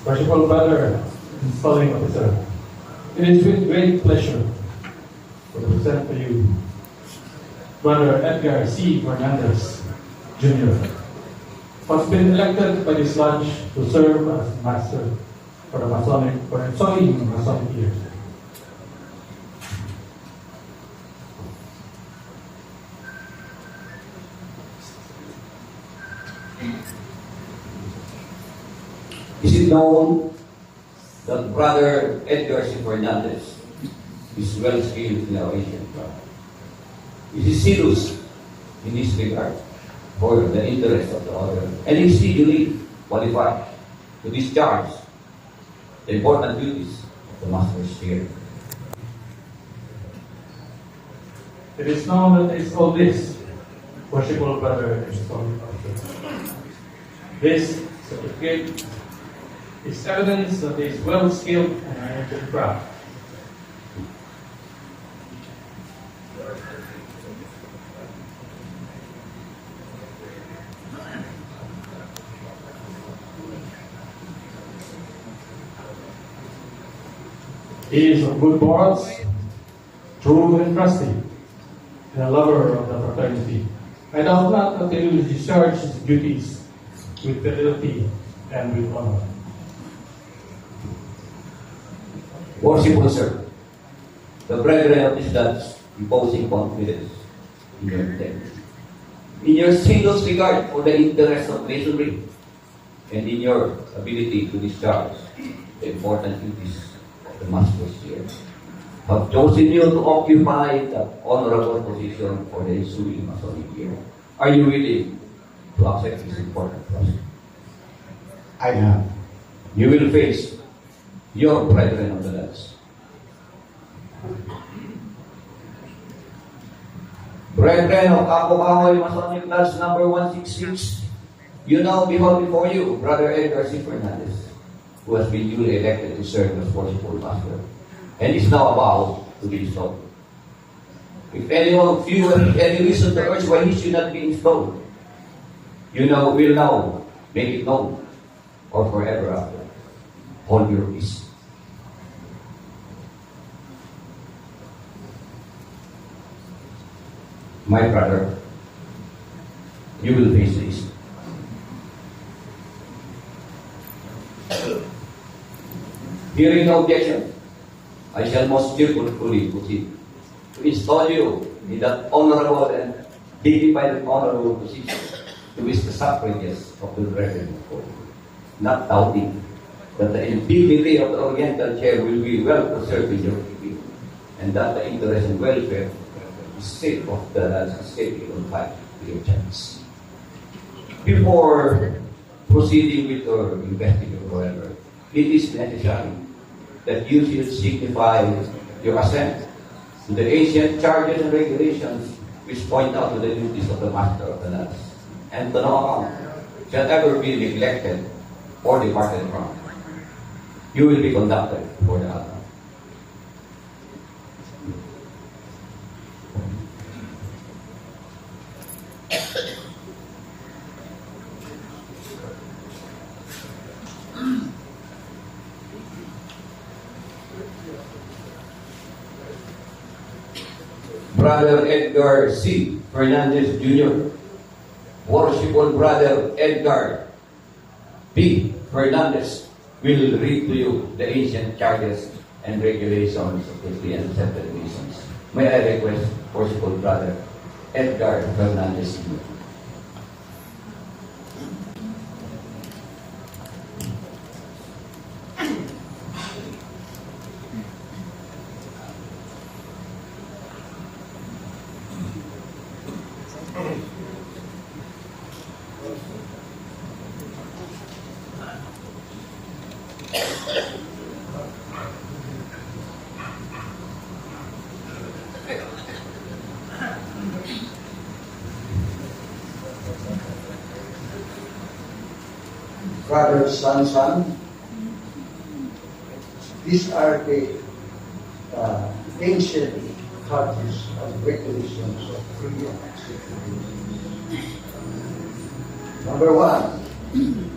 Worshipful Brother, Installing Officer, it is with great pleasure to present to you Brother Edgar C. Fernandez, Jr., who has been elected by this lodge to serve as Master for the ensuing Masonic years. Is it known that Brother Edgar C. Fernandez is well skilled in our Asian craft? Is he serious in this regard for the interest of the order? And is he duly qualified to discharge the important duties of the Master's sphere? It is known that it's all this, Worshipful Brother Installing Officer. This certificate is evidence that he is well skilled in our ancient craft. He is of good morals, true and trusty, and a lover of the fraternity. I doubt not that he will discharge his duties with fidelity and with honor. Worshipful Sir, the brethren of this Lodge imposing confidence in your integrity, in your single regard for the interests of Masonry, and in your ability to discharge the important duties of the Master's sphere, have chosen you to occupy the honorable position for the ensuing Masonic year. Are you willing to accept this important trust? I am. You will face your brethren of the Lodge. Brethren of Apo Kahoy Masonic Lodge number 166, you now behold before you Brother Edgar C. Fernandez, who has been duly elected to serve as Worshipful Master, and is now about to be installed. If anyone of you has any reason to urge why he should not be installed, you know, will now make it known, or forever after. Hold your peace. My brother, you will face this. Hearing no objection, I shall most cheerfully proceed to install you in that honorable and dignified and honorable position to which the suffrages of the brethren call, not doubting that the integrity of the Oriental chair will be well preserved in your keeping, and that the interest and welfare of the state of the state will fight to your chance. Before proceeding with your investigation, however, it is necessary that you should signify your assent to the ancient charges and regulations which point out to the duties of the Master of the Lodge, and to no account shall ever be neglected or departed from. You will be conducted for the altar. Brother Edgar C. Fernandez Jr., Worshipful Brother Edgar B. Fernandez will read to you the ancient charges and regulations of the Free and Accepted Masons. May I request Worshipful Brother Edgar Fernandez Jr. Brother Sansan, these are the ancient had these regulations of free and acceptable. Number one,